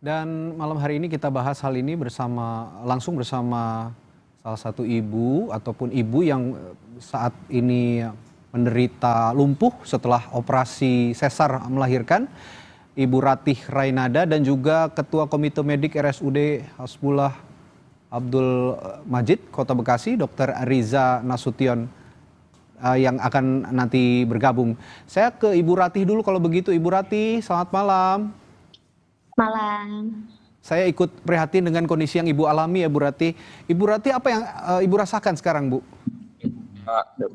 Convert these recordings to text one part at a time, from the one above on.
Dan malam hari ini kita bahas hal ini langsung bersama salah satu ibu ataupun ibu yang saat ini menderita lumpuh setelah operasi sesar melahirkan, Ibu Ratih Rainada, dan juga Ketua Komite Medik RSUD Hasbullah Abdul Majid Kota Bekasi, Dr. Riza Nasution, yang akan nanti bergabung. Saya ke Ibu Ratih dulu kalau begitu. Ibu Ratih, selamat malam. Malam. Saya ikut prihatin dengan kondisi yang Ibu alami ya, Bu Ratih. Ibu Ratih, apa yang Ibu rasakan sekarang, Bu?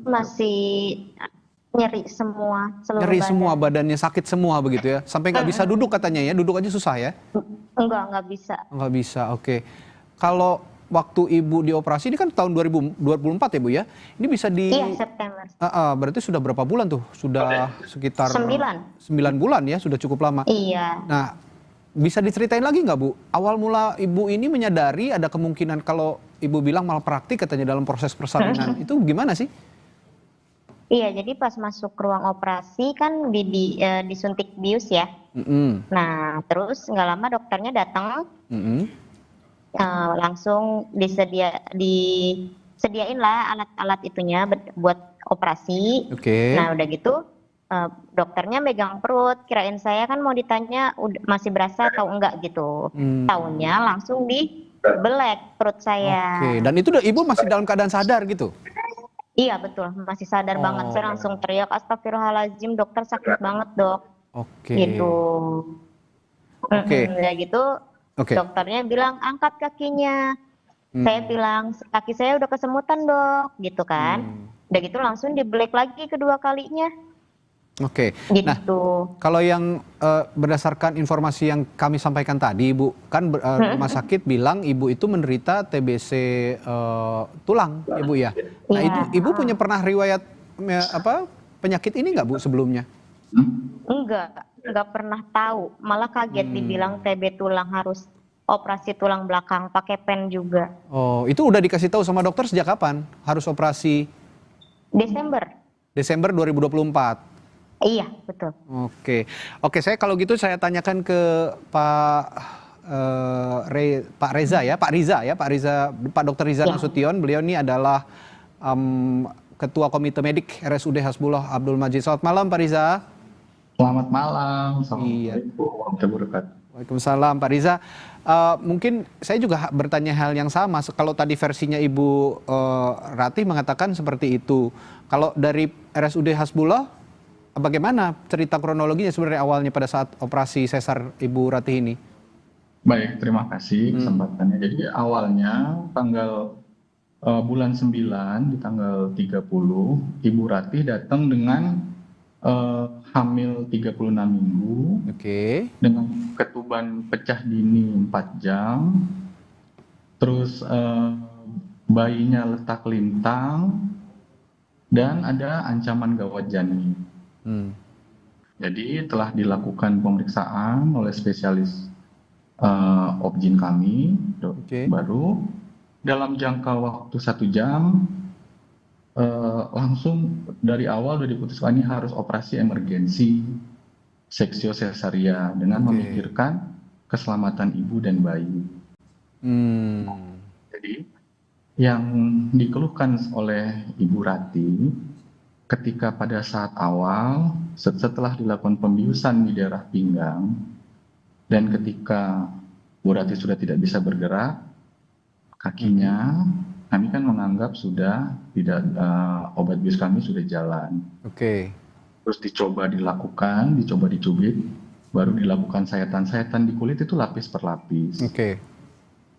Masih nyeri semua, seluruh Nyeri badan. semua, badannya sakit semua begitu ya? Sampai nggak bisa duduk katanya ya? Duduk aja susah ya? Nggak bisa. Nggak bisa, oke. Kalau waktu Ibu dioperasi, ini kan tahun 2024 ya, Bu ya? Ini bisa Iya, September. berarti sudah berapa bulan tuh? Sudah sekitar 9 bulan ya, sudah cukup lama. Iya. Nah, bisa diceritain lagi nggak, Bu? Awal mula Ibu ini menyadari ada kemungkinan kalau Ibu bilang malpraktik katanya dalam proses persalinan. Itu gimana sih? Iya, jadi pas masuk ruang operasi kan disuntik bius ya. Nah, terus nggak lama dokternya datang, langsung disediain lah alat-alat itunya buat operasi. Oke. Nah, udah gitu dokternya megang perut, kirain saya kan mau ditanya masih berasa atau enggak gitu. Taunya langsung dibelek perut saya. Oke, dan itu Ibu masih dalam keadaan sadar gitu? Iya betul, masih sadar banget. Saya langsung teriak, astagfirullahaladzim, dokter sakit banget dok. Oke. Gitu. Oke. Ya gitu, dokternya bilang angkat kakinya. Saya bilang kaki saya udah kesemutan dok, gitu kan. Udah gitu langsung dibelek lagi kedua kalinya. Oke. Gitu. Nah, kalau yang berdasarkan informasi yang kami sampaikan tadi, Ibu, kan rumah sakit bilang Ibu itu menderita TBC tulang, Ibu ya. Nah, itu Ibu pernah riwayat penyakit ini nggak, Bu, sebelumnya? Enggak pernah tahu. Malah kaget dibilang TB tulang, harus operasi tulang belakang, pakai pen juga. Oh, itu udah dikasih tahu sama dokter sejak kapan harus operasi? Desember 2024. Iya, betul. Oke, saya kalau gitu saya tanyakan ke Pak Reza ya, Pak Dr. Riza Nasution. Beliau ini adalah Ketua Komite Medik RSUD Hasbullah Abdul Majid. Selamat malam, Pak Riza. Selamat malam. Assalamualaikum warahmatullahi wabarakatuh. Waalaikumsalam, Pak Riza. Mungkin saya juga bertanya hal yang sama. Kalau tadi versinya Ibu Ratih mengatakan seperti itu. Kalau dari RSUD Hasbullah, bagaimana cerita kronologinya sebenarnya awalnya pada saat operasi sesar Ibu Ratih ini? Baik, terima kasih kesempatannya. Jadi awalnya tanggal bulan 9 di tanggal 30, Ibu Ratih datang dengan hamil 36 minggu. Dengan ketuban pecah dini 4 jam. Terus bayinya letak lintang dan ada ancaman gawat janin. Jadi telah dilakukan pemeriksaan oleh spesialis obgyn kami, baru dalam jangka waktu 1 jam langsung dari awal sudah diputuskan ini harus operasi emergensi seksio sesaria dengan memikirkan keselamatan ibu dan bayi. Jadi yang dikeluhkan oleh Ibu Ratih ketika pada saat awal setelah dilakukan pembiusan di daerah pinggang dan ketika Bu Ratih sudah tidak bisa bergerak kakinya, kami kan menganggap sudah tidak obat bius kami sudah jalan. Terus dicoba dicubit, baru dilakukan sayatan-sayatan di kulit itu lapis per lapis.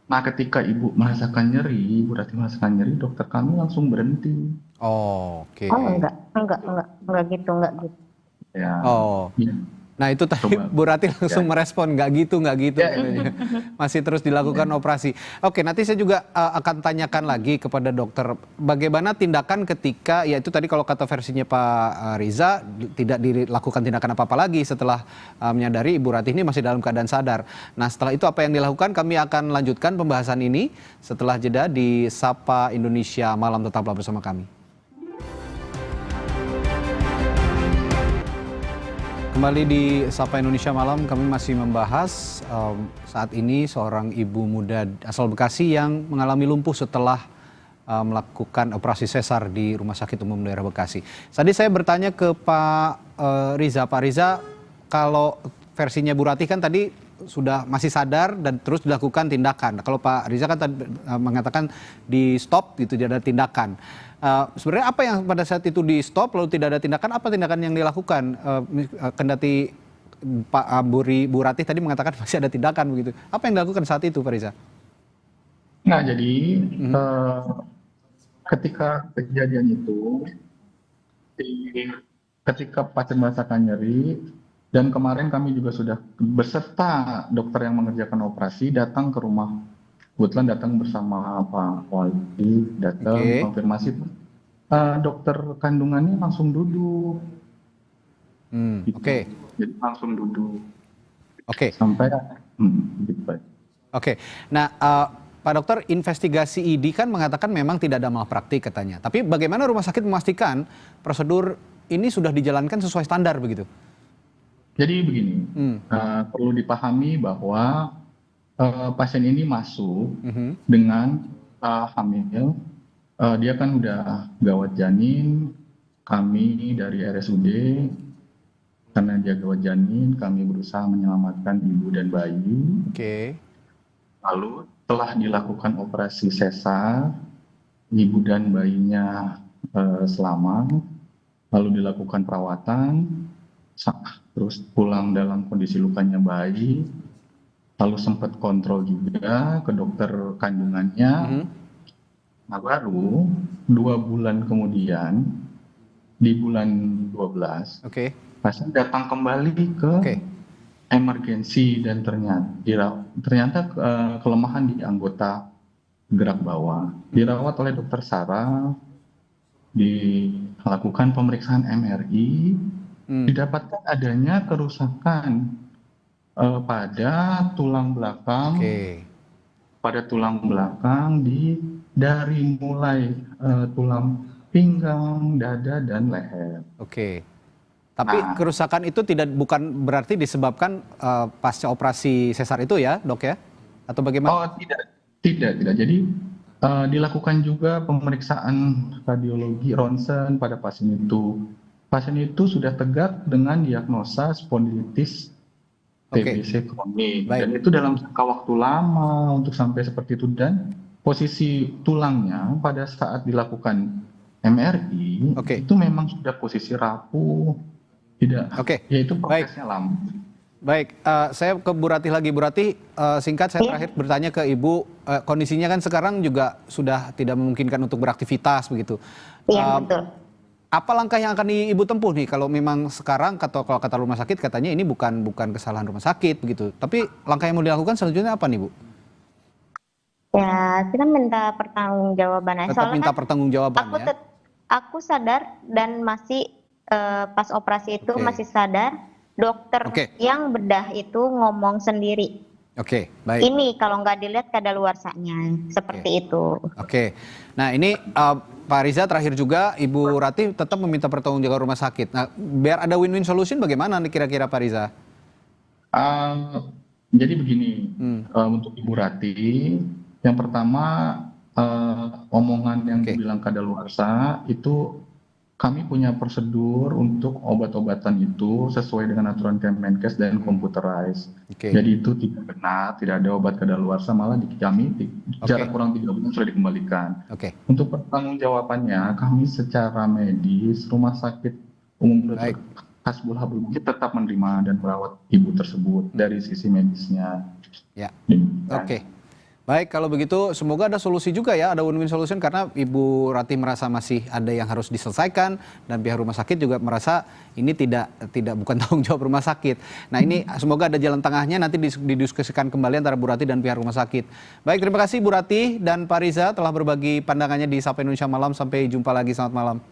Nah, ketika Ibu merasakan nyeri, Ibu Ratih merasakan nyeri, dokter kami langsung berhenti. Enggak gitu. Ya. Nah, itu tadi Bu Ratih langsung merespon nggak gitu. Masih terus dilakukan operasi. Oke, nanti saya juga akan tanyakan lagi kepada dokter bagaimana tindakan ketika, ya itu tadi kalau kata versinya Pak Riza, tidak dilakukan tindakan apa-apa lagi setelah menyadari Ibu Ratih ini masih dalam keadaan sadar. Nah, setelah itu apa yang dilakukan, kami akan lanjutkan pembahasan ini setelah jeda di Sapa Indonesia Malam. Tetaplah bersama kami. Kembali di Sapa Indonesia Malam, kami masih membahas saat ini seorang ibu muda asal Bekasi yang mengalami lumpuh setelah melakukan operasi sesar di Rumah Sakit Umum Daerah Bekasi. Tadi saya bertanya ke Pak Riza. Pak Riza, kalau versinya Bu Ratih kan tadi sudah masih sadar dan terus dilakukan tindakan. Kalau Pak Riza kan tadi mengatakan di stop gitu, tidak ada tindakan. Sebenarnya apa yang pada saat itu di stop lalu tidak ada tindakan, apa tindakan yang dilakukan? Kendati Pak Bu Ratih tadi mengatakan masih ada tindakan begitu. Apa yang dilakukan saat itu, Pak Riza? Nah, jadi ketika kejadian itu, ketika pasien merasakan nyeri, dan kemarin kami juga sudah beserta dokter yang mengerjakan operasi datang ke rumah. Kebetulan datang bersama Pak Wali, datang konfirmasi. Dokter kandungannya langsung duduk. Gitu. Jadi langsung duduk. Sampai gitu, Pak. Nah, Pak Dokter, investigasi ID kan mengatakan memang tidak ada malpraktik katanya. Tapi bagaimana rumah sakit memastikan prosedur ini sudah dijalankan sesuai standar begitu? Jadi begini, perlu dipahami bahwa pasien ini masuk dengan hamil, dia kan udah gawat janin, kami dari RSUD, karena dia gawat janin, kami berusaha menyelamatkan ibu dan bayi. Lalu telah dilakukan operasi sesar, ibu dan bayinya selamat, lalu dilakukan perawatan, terus pulang dalam kondisi lukanya baik, lalu sempat kontrol juga ke dokter kandungannya. Nah, baru 2 bulan kemudian, di bulan 12, pasien datang kembali ke emergensi dan ternyata kelemahan di anggota gerak bawah. Dirawat oleh dokter saraf, dilakukan pemeriksaan MRI, didapatkan adanya kerusakan pada tulang belakang, dari mulai tulang pinggang, dada, dan leher. Tapi kerusakan itu bukan berarti disebabkan pasca operasi sesar itu ya, Dok ya? Atau bagaimana? Oh, tidak. Jadi dilakukan juga pemeriksaan radiologi ronsen pada pasien itu. Pasien itu sudah tegak dengan diagnosa spondilitis TBC kronik. Dan itu dalam jangka waktu lama untuk sampai seperti itu, dan posisi tulangnya pada saat dilakukan MRI itu memang sudah posisi rapuh. Yaitu prosesnya lama. Baik, saya ke Bu Ratih lagi. Bu Ratih, singkat saya terakhir bertanya ke Ibu, kondisinya kan sekarang juga sudah tidak memungkinkan untuk beraktivitas begitu. Iya, betul. Apa langkah yang akan Ibu tempuh nih kalau memang sekarang kalau kata rumah sakit katanya ini bukan kesalahan rumah sakit begitu. Tapi langkah yang mau dilakukan selanjutnya apa nih, Bu? Ya, kita minta pertanggungjawaban. Tetap minta pertanggungjawaban ya. Aku sadar dan masih pas operasi itu masih sadar. Dokter yang bedah itu ngomong sendiri. Baik. Ini kalau nggak dilihat kadaluarsanya seperti itu. Nah ini Pak Riza terakhir juga Ibu Ratih tetap meminta pertanggungjawaban rumah sakit. Nah biar ada win-win solution bagaimana nih kira-kira Pak Riza? Jadi begini, untuk Ibu Ratih, yang pertama omongan yang dibilang kadaluarsa itu kami punya prosedur untuk obat-obatan itu sesuai dengan aturan Kemenkes dan computerized. Jadi itu tidak benar, tidak ada obat kadaluarsa, malah di kami jarak kurang 3 bulan sudah dikembalikan. Untuk pertanggungjawabannya, kami secara medis Rumah Sakit Umum Dr. Hasbul Habib tetap menerima dan merawat ibu tersebut dari sisi medisnya. Baik, kalau begitu semoga ada solusi juga ya, ada win-win solution, karena Ibu Ratih merasa masih ada yang harus diselesaikan dan pihak rumah sakit juga merasa ini bukan tanggung jawab rumah sakit. Nah ini semoga ada jalan tengahnya, nanti didiskusikan kembali antara Bu Ratih dan pihak rumah sakit. Baik, terima kasih Bu Ratih dan Pak Riza telah berbagi pandangannya di Sapa Indonesia Malam. Sampai jumpa lagi, selamat malam.